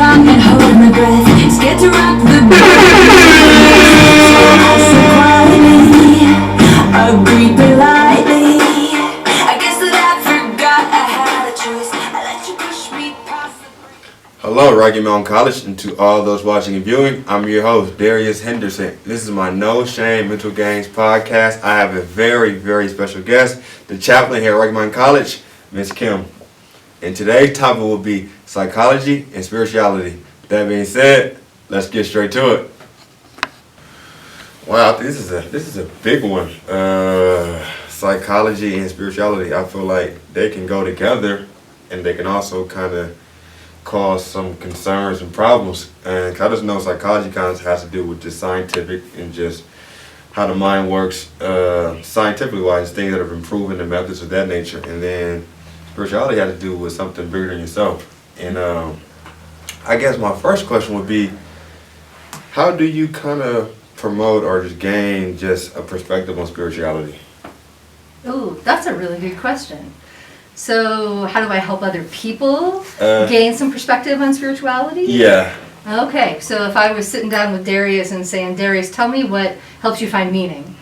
tongue and hold my breath. Scared to rock the boat. So I said quietly, agreed politely. I guess that I forgot I had a choice. I let you push me past the brink. Hello, Rocky Mountain College, and to all those watching and viewing, I'm your host, Darius Henderson. This is my No Shame Mental Games podcast. I have a very, very special guest, the chaplain here at Rocky Mountain College, Miss Kim. And today's topic will be psychology and spirituality. With that being said, let's get straight to it. Wow, this is a big one. Psychology and spirituality. I feel like they can go together, and they can also kind of cause some concerns and problems. And I just know psychology kind of has to do with just scientific and just how the mind works, scientifically wise, things that have been proven and methods of that nature. And then spirituality had to do with something bigger than yourself. And I guess my first question would be, how do you kind of promote or just gain just a perspective on spirituality? Ooh, that's a really good question. So how do I help other people gain some perspective on spirituality? Yeah. Okay, so if I was sitting down with Darius and saying, Darius, tell me what helps you find meaning.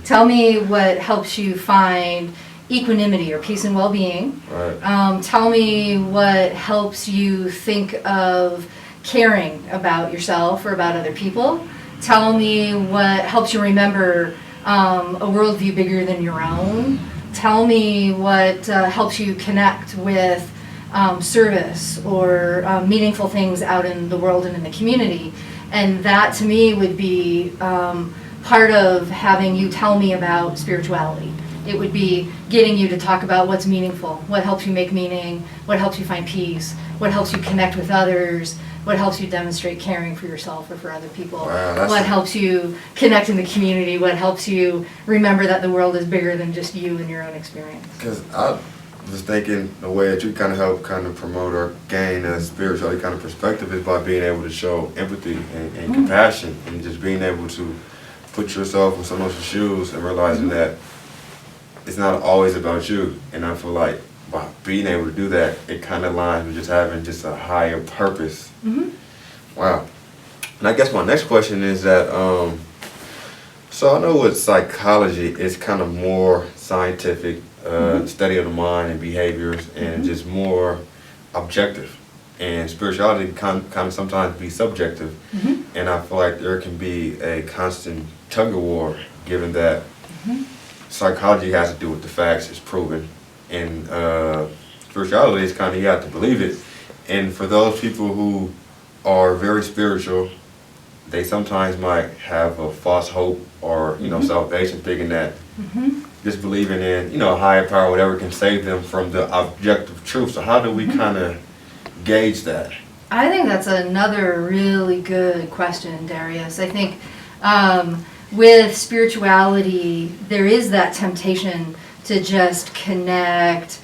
Tell me what helps you find equanimity or peace and well-being. Right. Tell me what helps you think of caring about yourself or about other people. Tell me what helps you remember a worldview bigger than your own. Tell me what helps you connect with service or meaningful things out in the world and in the community. And that to me would be part of having you tell me about spirituality. It would be getting you to talk about what's meaningful, what helps you make meaning, what helps you find peace, what helps you connect with others, what helps you demonstrate caring for yourself or for other people, what helps you connect in the community, what helps you remember that the world is bigger than just you and your own experience. Because I was thinking the way that you kind of help kind of promote or gain a spirituality kind of perspective is by being able to show empathy and compassion, and just being able to put yourself in someone else's shoes and realizing that it's not always about you. And I feel like by being able to do that, it kind of aligns with just having just a higher purpose. Wow. And I guess my next question is that, so I know with psychology, it's kind of more scientific, study of the mind and behaviors, and just more objective. And spirituality can kind of sometimes be subjective. And I feel like there can be a constant tug of war, given that psychology has to do with the facts, it's proven. And spirituality is kind of, you have to believe it. And for those people who are very spiritual, they sometimes might have a false hope or, salvation, thinking that just believing in, a higher power, whatever, can save them from the objective truth. So how do we kind of gauge that? I think that's another really good question, Darius. I think with spirituality, there is that temptation to just connect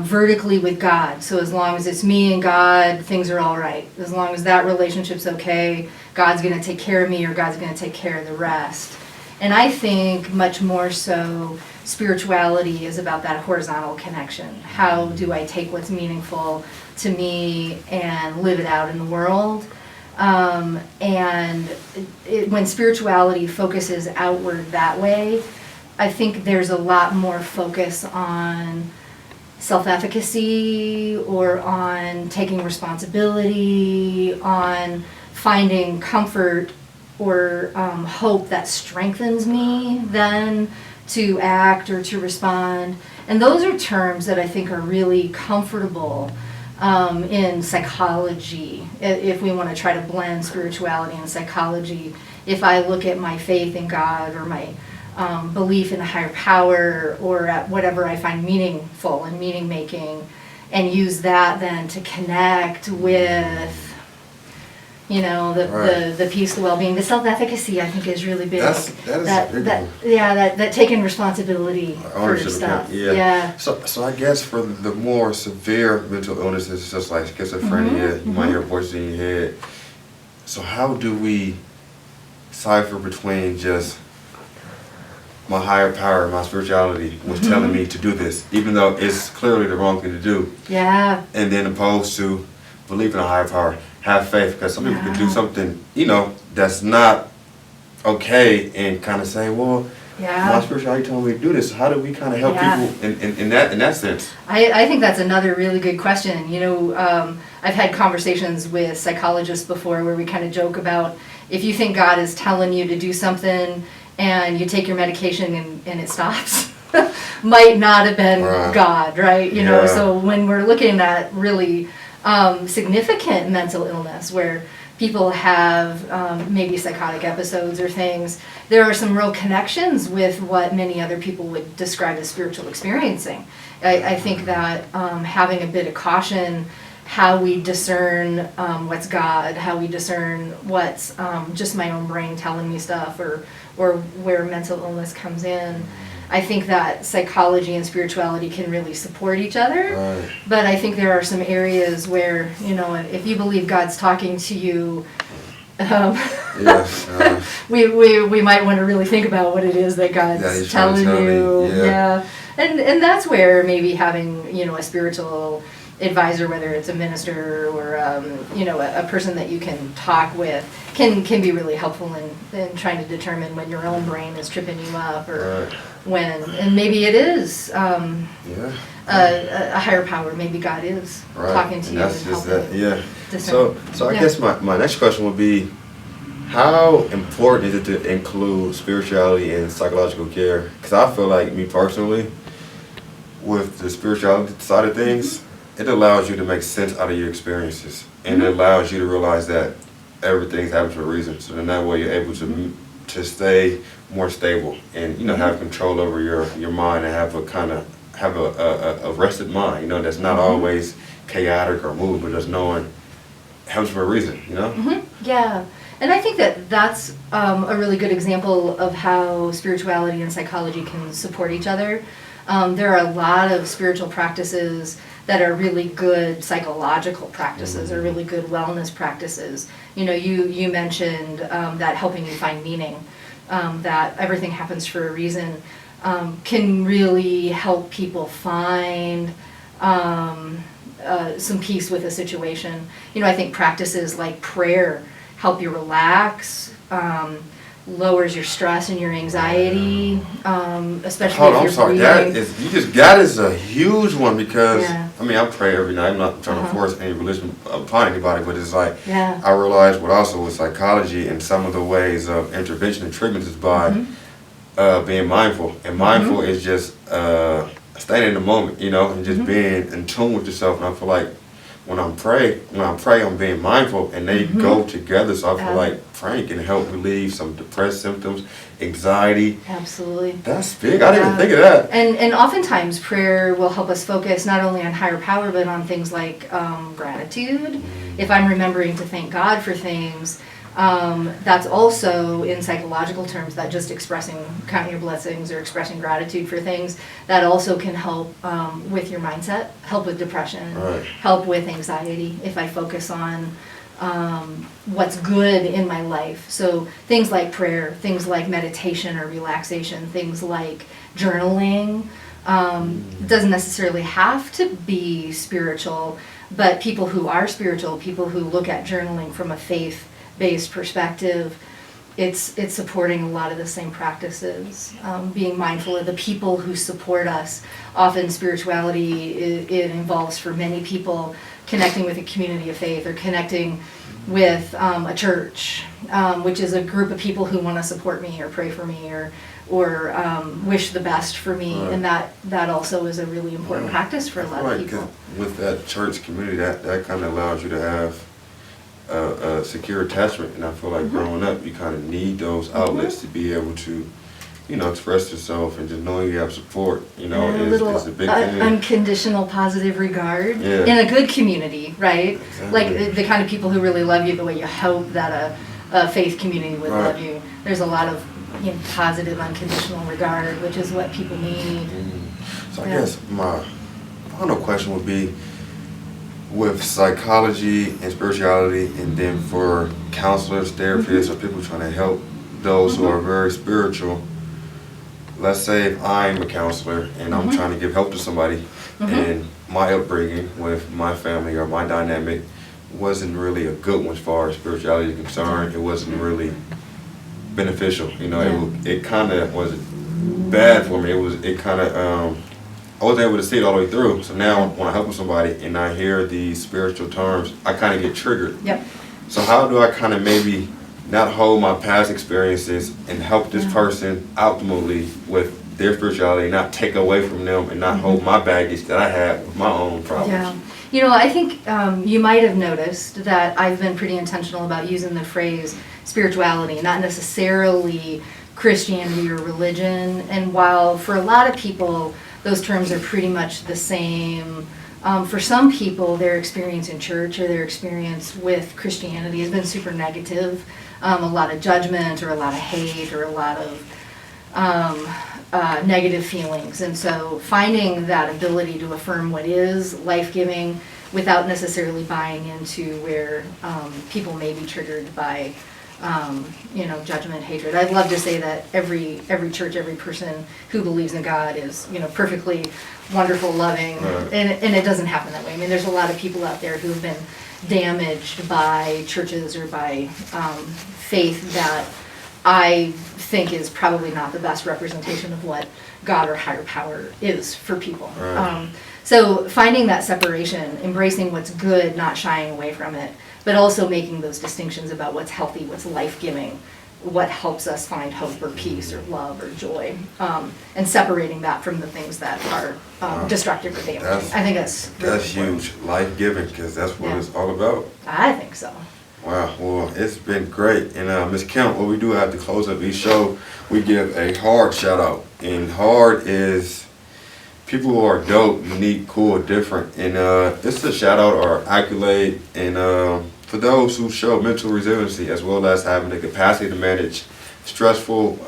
vertically with God. So as long as it's me and God, things are all right. As long as that relationship's okay, God's going to take care of me, or God's going to take care of the rest. And I think much more so, spirituality is about that horizontal connection. How do I take what's meaningful to me and live it out in the world? When spirituality focuses outward that way, I think there's a lot more focus on self-efficacy, or on taking responsibility, on finding comfort or hope that strengthens me then to act or to respond. And those are terms that I think are really comfortable in psychology, if we want to try to blend spirituality and psychology. If I look at my faith in God, or my belief in a higher power, or at whatever I find meaningful and meaning making, and use that then to connect with the peace, the well-being, the self-efficacy, I think is really big. That taking responsibility for stuff. Yeah. So I guess for the more severe mental illnesses, just like schizophrenia, you might hear voices in your head. So how do we cipher between just my higher power, my spirituality was telling me to do this, even though it's clearly the wrong thing to do. Yeah. And then opposed to believe in a higher power. have faith, because some people can do Yeah. something, you know, that's not okay, and kind of say, well, my Yeah. spirituality told me to do this. How do we kind of help Yeah. people in that sense? I think that's another really good question. You know, I've had conversations with psychologists before where we kind of joke about if you think God is telling you to do something and you take your medication and it stops, might not have been Right. God, right? You know, Yeah. so when we're looking at really significant mental illness where people have maybe psychotic episodes or things, there are some real connections with what many other people would describe as spiritual experiencing. I think that having a bit of caution, how we discern what's God, how we discern what's just my own brain telling me stuff, or where mental illness comes in. I think that psychology and spirituality can really support each other. Right. But I think there are some areas where, you know, if you believe God's talking to you, Yes. we might want to really think about what it is that God's Yeah, he's trying to telling tell me, you. yeah. And that's where maybe having, you know, a spiritual advisor, whether it's a minister or you know, a person that you can talk with, can be really helpful in trying to determine when your own brain is tripping you up, or Right. when, and maybe it is Yeah. a higher power. Maybe God is Right. talking to And you that's and just helping that. you Yeah. discern. So I Yeah. guess my next question would be, how important is it to include spirituality in psychological care? Because I feel like, me personally, with the spirituality side of things, it allows you to make sense out of your experiences, and it allows you to realize that everything's happening for a reason. So then that way you're able to stay more stable, and, you know, have control over your mind, and have a rested mind. You know, that's not always chaotic or moved, but just knowing it happens for a reason. You know. Yeah, and I think that that's a really good example of how spirituality and psychology can support each other. There are a lot of spiritual practices that are really good psychological practices, or really good wellness practices. You know, you mentioned that helping you find meaning, that everything happens for a reason, can really help people find some peace with a situation. You know, I think practices like prayer help you relax, lowers your stress and your anxiety, especially Hold on, if I'm you're sorry. breathing. That is a huge one, because Yeah. I mean, I pray every night. I'm not trying to force any religion upon anybody, but it's like, Yeah. I realize what also with psychology and some of the ways of intervention and treatment is by being mindful, and mindful is just staying in the moment, you know, and just being in tune with yourself. And I feel like when I pray, I'm being mindful, and they go together. So I feel like praying can help relieve some depressed symptoms, anxiety. Absolutely. That's big. I didn't even think of that. And oftentimes prayer will help us focus not only on higher power, but on things like gratitude. If I'm remembering to thank God for things, that's also, in psychological terms, that just expressing, counting your blessings or expressing gratitude for things, that also can help with your mindset, help with depression, Right. help with anxiety if I focus on what's good in my life. So things like prayer, things like meditation or relaxation, things like journaling. Doesn't necessarily have to be spiritual, but people who are spiritual, people who look at journaling from a faith-based perspective, it's supporting a lot of the same practices. Being mindful of the people who support us. Often spirituality, it involves, for many people, connecting with a community of faith, or connecting with a church, which is a group of people who want to support me or pray for me, or wish the best for me. Right. And that also is a really important practice for a lot of people. With that church community, that kind of allows you to have a secure attachment. And I feel like growing up, you kind of need those outlets to be able to, you know, express yourself, and just knowing you have support, you know, And a little is a big thing. unconditional positive regard Yeah. in a good community, right? Exactly. Like the kind of people who really love you the way you hope that a faith community would Right. love you. There's a lot of, you know, positive unconditional regard, which is what people need. So I Yeah. guess my final question would be, with psychology and spirituality, and then for counselors, therapists, or people trying to help those who are very spiritual. Let's say if I'm a counselor and I'm trying to give help to somebody, and my upbringing with my family or my dynamic wasn't really a good one as far as spirituality is concerned. It wasn't really beneficial. You know, it kind of was bad for me. It kind of I wasn't able to see it all the way through. So now when I help with somebody and I hear these spiritual terms, I kind of get triggered. Yep. So how do I kind of maybe not hold my past experiences and help this person optimally with their spirituality, not take away from them and not hold my baggage that I had with my own problems? Yeah. You know, I think you might have noticed that I've been pretty intentional about using the phrase spirituality, not necessarily Christianity or religion. And while for a lot of people, those terms are pretty much the same, for some people, their experience in church or their experience with Christianity has been super negative. A lot of judgment or a lot of hate or a lot of negative feelings. And so finding that ability to affirm what is life-giving without necessarily buying into where people may be triggered by judgment, hatred. I'd love to say that every church, every person who believes in God is, perfectly wonderful, loving, and it doesn't happen that way. I mean, there's a lot of people out there who have been damaged by churches or by faith that I think is probably not the best representation of what God or higher power is for people. So finding that separation, embracing what's good, not shying away from it, but also making those distinctions about what's healthy, what's life-giving, what helps us find hope or peace or love or joy, and separating that from the things that are destructive or damaging. I think that's really huge, life-giving, because that's what it's all about. I think so. Wow, well, it's been great. And Ms. Kemp, what we do have to close up each show, we give a hard shout out. And hard is people who are dope, unique, cool, different. And this is a shout out or accolade. And for those who show mental resiliency as well as having the capacity to manage stressful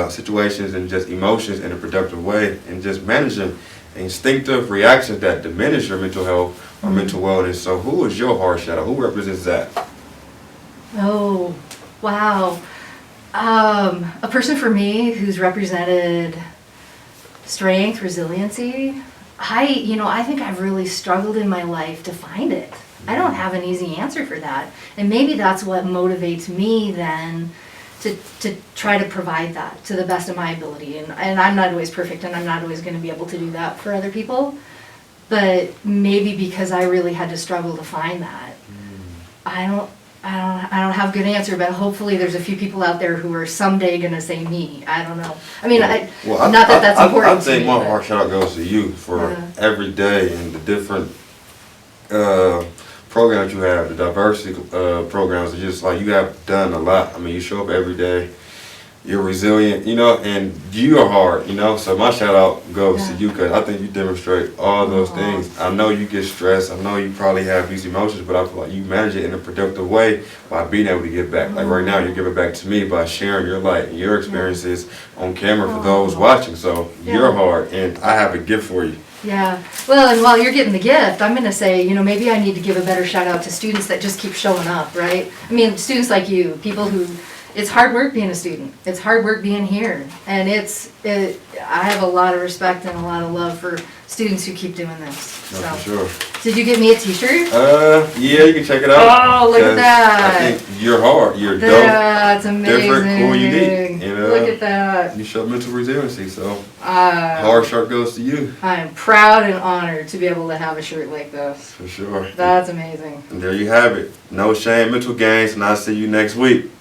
situations and just emotions in a productive way and just managing instinctive reactions that diminish your mental health or mental wellness. So who is your hard shout out? Who represents that? Oh, wow. A person for me who's represented strength, resiliency. I think I've really struggled in my life to find it. I don't have an easy answer for that. And maybe that's what motivates me then to try to provide that to the best of my ability. And I'm not always perfect and I'm not always going to be able to do that for other people. But maybe because I really had to struggle to find that. I don't have a good answer, but hopefully there's a few people out there who are someday going to say me. I don't know. I mean, not that that's important. I think my heart shout out goes to you for every day and the different programs you have, the diversity programs. It's just like you have done a lot. I mean, you show up every day. You're resilient, and you are hard, So my shout out goes to you because I think you demonstrate all those things. I know you get stressed. I know you probably have these emotions, but I feel like you manage it in a productive way by being able to give back. Like right now, you're giving back to me by sharing your light and your experiences on camera for those watching. So you're hard, and I have a gift for you. Yeah. Well, and while you're getting the gift, I'm going to say, maybe I need to give a better shout out to students that just keep showing up, right? I mean, students like you, people who... It's hard work being a student. It's hard work being here. And I have a lot of respect and a lot of love for students who keep doing this. No, for sure. Did you get me a t-shirt? Yeah, you can check it out. Oh, look at that. I think you're hard. You're dope. That's amazing. Different, cool, unique. And, look at that. You show mental resiliency, so hard shirt goes to you. I am proud and honored to be able to have a shirt like this. For sure. That's amazing. And there you have it. No shame, mental gains, and I'll see you next week.